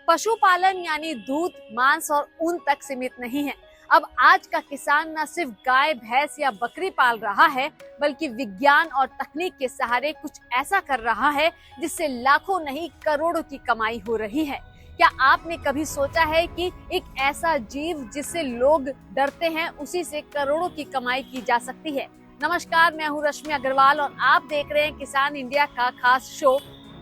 पशुपालन यानी दूध, मांस और ऊन तक सीमित नहीं है। अब आज का किसान न सिर्फ गाय, भैंस या बकरी पाल रहा है, बल्कि विज्ञान और तकनीक के सहारे कुछ ऐसा कर रहा है जिससे लाखों नहीं करोड़ों की कमाई हो रही है। क्या आपने कभी सोचा है कि एक ऐसा जीव जिससे लोग डरते हैं, उसी से करोड़ों की कमाई की जा सकती है। नमस्कार, मैं हूँ रश्मि अग्रवाल और आप देख रहे हैं किसान इंडिया का खास शो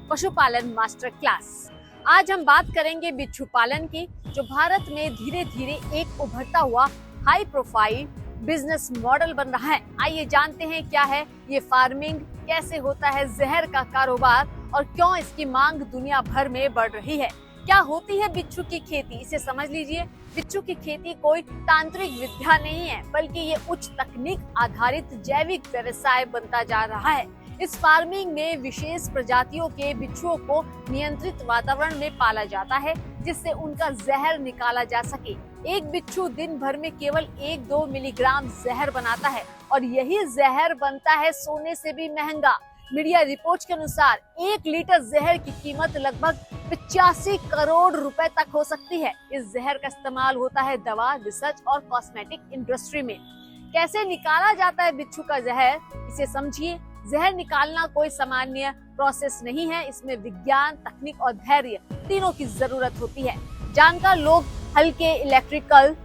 पशुपालन मास्टर क्लास। आज हम बात करेंगे बिच्छू पालन की, जो भारत में धीरे धीरे एक उभरता हुआ हाई प्रोफाइल बिजनेस मॉडल बन रहा है। आइए जानते हैं क्या है ये फार्मिंग, कैसे होता है जहर का कारोबार और क्यों इसकी मांग दुनिया भर में बढ़ रही है। क्या होती है बिच्छू की खेती, इसे समझ लीजिए। बिच्छू की खेती कोई तांत्रिक विद्या नहीं है, बल्कि ये उच्च तकनीक आधारित जैविक व्यवसाय बनता जा रहा है। इस फार्मिंग में विशेष प्रजातियों के बिच्छुओं को नियंत्रित वातावरण में पाला जाता है, जिससे उनका जहर निकाला जा सके। एक बिच्छू दिन भर में केवल 1-2 मिलीग्राम जहर बनाता है और यही जहर बनता है सोने से भी महंगा। मीडिया रिपोर्ट्स के अनुसार 1 लीटर जहर की कीमत लगभग 85 करोड़ रुपए तक हो सकती है। इस जहर का इस्तेमाल होता है दवा, रिसर्च और कॉस्मेटिक इंडस्ट्री में। कैसे निकाला जाता है बिच्छू का जहर, इसे समझिए। जहर निकालना कोई सामान्य प्रोसेस नहीं है। इसमें विज्ञान, तकनीक और धैर्य तीनों की जरूरत होती है। जानकार लोग हल्के इलेक्ट्रिकल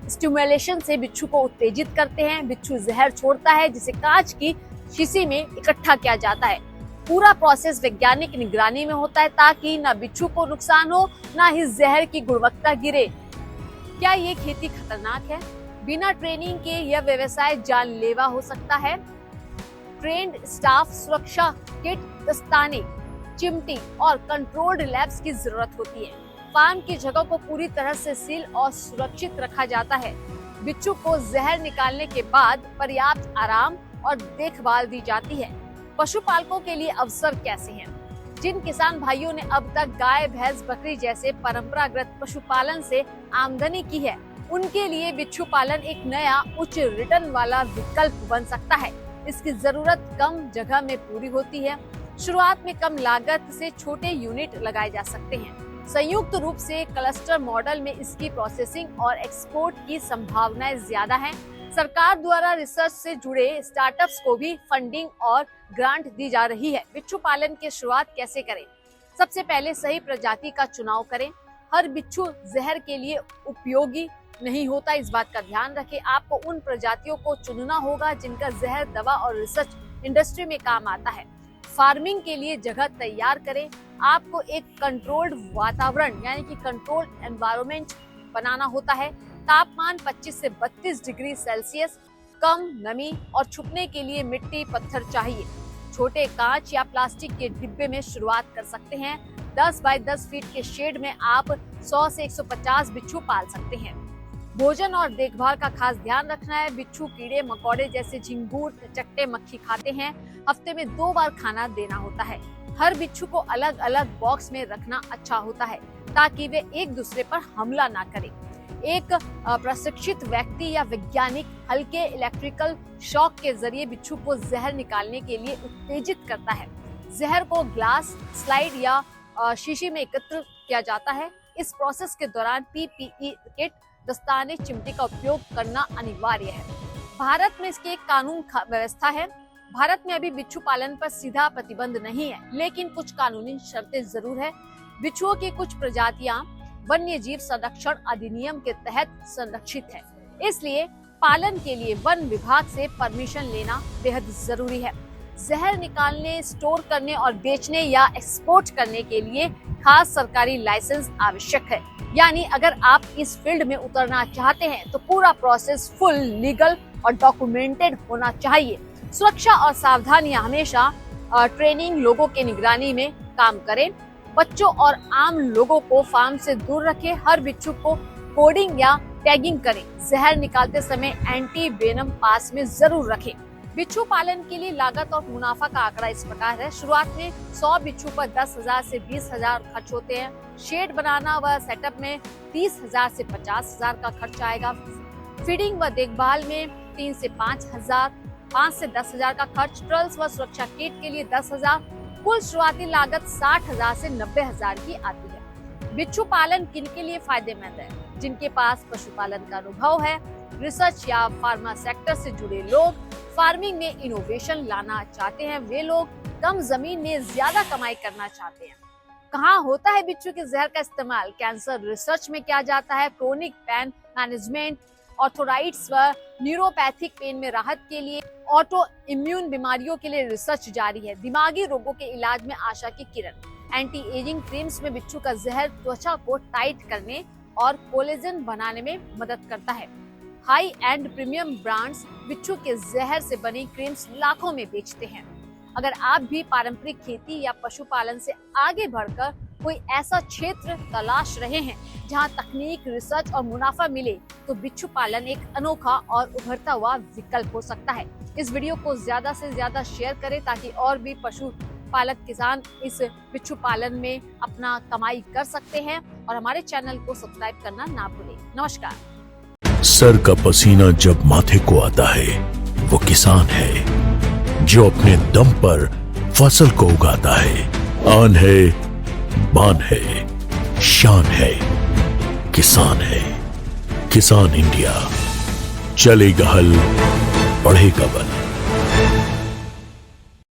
स्टिमुलेशन से बिच्छू को उत्तेजित करते हैं। बिच्छू जहर छोड़ता है, जिसे कांच की शीशी में इकट्ठा किया जाता है। पूरा प्रोसेस वैज्ञानिक निगरानी में होता है, ताकि न बिच्छू को नुकसान हो, न ही जहर की गुणवत्ता गिरे। क्या ये खेती खतरनाक है? बिना ट्रेनिंग के यह व्यवसाय जानलेवा हो सकता है। ट्रेंड स्टाफ, सुरक्षा किट, दस्ताने, चिमटी और कंट्रोल्ड लैब्स की जरूरत होती है। फार्म की जगह को पूरी तरह से सील और सुरक्षित रखा जाता है। बिच्छू को जहर निकालने के बाद पर्याप्त आराम और देखभाल दी जाती है। पशुपालकों के लिए अवसर कैसे हैं? जिन किसान भाइयों ने अब तक गाय, भैंस, बकरी जैसे परंपरागत पशुपालन से आमदनी की है, उनके लिए बिच्छू पालन एक नया उच्च रिटर्न वाला विकल्प बन सकता है। इसकी जरूरत कम जगह में पूरी होती है। शुरुआत में कम लागत से छोटे यूनिट लगाए जा सकते हैं। संयुक्त रूप से क्लस्टर मॉडल में इसकी प्रोसेसिंग और एक्सपोर्ट की संभावनाएं ज्यादा हैं। सरकार द्वारा रिसर्च से जुड़े स्टार्टअप्स को भी फंडिंग और ग्रांट दी जा रही है। बिच्छू पालन की शुरुआत कैसे करें? सबसे पहले सही प्रजाति का चुनाव करें। हर बिच्छू जहर के लिए उपयोगी नहीं होता, इस बात का ध्यान रखें। आपको उन प्रजातियों को चुनना होगा जिनका जहर दवा और रिसर्च इंडस्ट्री में काम आता है। फार्मिंग के लिए जगह तैयार करें। आपको एक कंट्रोल्ड वातावरण यानी कि कंट्रोल्ड एनवायरनमेंट बनाना होता है। तापमान 25 से 32 डिग्री सेल्सियस, कम नमी और छुपने के लिए मिट्टी, पत्थर चाहिए। छोटे कांच या प्लास्टिक के डिब्बे में शुरुआत कर सकते हैं। 10 बाय 10 फीट के शेड में आप 100 से 150 बिच्छू पाल सकते हैं। भोजन और देखभाल का खास ध्यान रखना है। बिच्छू कीड़े मकोड़े जैसे झिंगूर, चट्टे, मक्खी खाते हैं। हफ्ते में 2 बार खाना देना होता है। हर बिच्छू को अलग अलग बॉक्स में रखना अच्छा होता है, ताकि वे एक दूसरे पर हमला ना करें। एक प्रशिक्षित व्यक्ति या वैज्ञानिक हल्के इलेक्ट्रिकल शॉक के जरिए बिच्छू को जहर निकालने के लिए उत्तेजित करता है। जहर को ग्लास स्लाइड या शीशी में एकत्र किया जाता है। इस प्रोसेस के दौरान PPE किट, दस्ताने, चिमटी का उपयोग करना अनिवार्य है। भारत में इसकी एक कानून व्यवस्था है। भारत में अभी बिच्छू पालन पर सीधा प्रतिबंध नहीं है, लेकिन कुछ कानूनी शर्तें जरूर है। बिच्छुओं की कुछ प्रजातियां वन्य जीव संरक्षण अधिनियम के तहत संरक्षित है, इसलिए पालन के लिए वन विभाग से परमिशन लेना बेहद जरूरी है। जहर निकालने, स्टोर करने और बेचने या एक्सपोर्ट करने के लिए खास सरकारी लाइसेंस आवश्यक है। यानी अगर आप इस फील्ड में उतरना चाहते हैं तो पूरा प्रोसेस फुल लीगल और डॉक्यूमेंटेड होना चाहिए। सुरक्षा और सावधानियां हमेशा ट्रेनिंग लोगों के निगरानी में काम करें। बच्चों और आम लोगों को फार्म से दूर रखें। हर बिच्छू को कोडिंग या टैगिंग करें। जहर निकालते समय एंटी वेनम पास में जरूर रखें। बिच्छू पालन के लिए लागत और मुनाफा का आंकड़ा इस प्रकार है। शुरुआत में 100 बिच्छू पर 10,000 से 20,000 खर्च होते हैं। शेड बनाना व सेटअप में 30,000 से 50,000 का खर्च आएगा। फीडिंग व देखभाल में 3 से 5,000, 5 से 10,000 का खर्च। ट्रल्स व सुरक्षा किट के लिए 10,000। कुल शुरुआती लागत 60,000 से 90,000 की आती है। बिच्छू पालन किनके लिए फायदेमंद है? जिनके पास पशुपालन का अनुभव है, रिसर्च या फार्मा सेक्टर से जुड़े लोग, फार्मिंग में इनोवेशन लाना चाहते हैं, वे लोग कम जमीन में ज्यादा कमाई करना चाहते हैं। कहाँ होता है बिच्छू के जहर का इस्तेमाल? कैंसर रिसर्च में किया जाता है, क्रोनिक पेन मैनेजमेंट, ऑर्थोराइटिस व न्यूरोपैथिक पेन में राहत के लिए, ऑटो इम्यून बीमारियों के लिए रिसर्च जारी है, दिमागी रोगों के इलाज में आशा की किरण, एंटी एजिंग क्रीम्स में बिच्छू का जहर त्वचा को टाइट करने और कोलेजन बनाने में मदद करता है। हाई एंड प्रीमियम ब्रांड्स बिच्छू के जहर से बनी क्रीम्स लाखों में बेचते हैं। अगर आप भी पारंपरिक खेती या पशुपालन से आगे बढ़कर कोई ऐसा क्षेत्र तलाश रहे हैं जहां तकनीक, रिसर्च और मुनाफा मिले, तो बिच्छू पालन एक अनोखा और उभरता हुआ विकल्प हो सकता है। इस वीडियो को ज्यादा से ज्यादा शेयर करें ताकि और भी पशु पालक किसान इस बिच्छू पालन में अपना कमाई कर सकते हैं, और हमारे चैनल को सब्सक्राइब करना ना भूलें। नमस्कार। सर का पसीना जब माथे को आता है, वो किसान है जो अपने दम पर फसल को उगाता है। आन है, बान है, शान है, किसान है। किसान इंडिया, चलेगा हल, बढ़ेगा बल।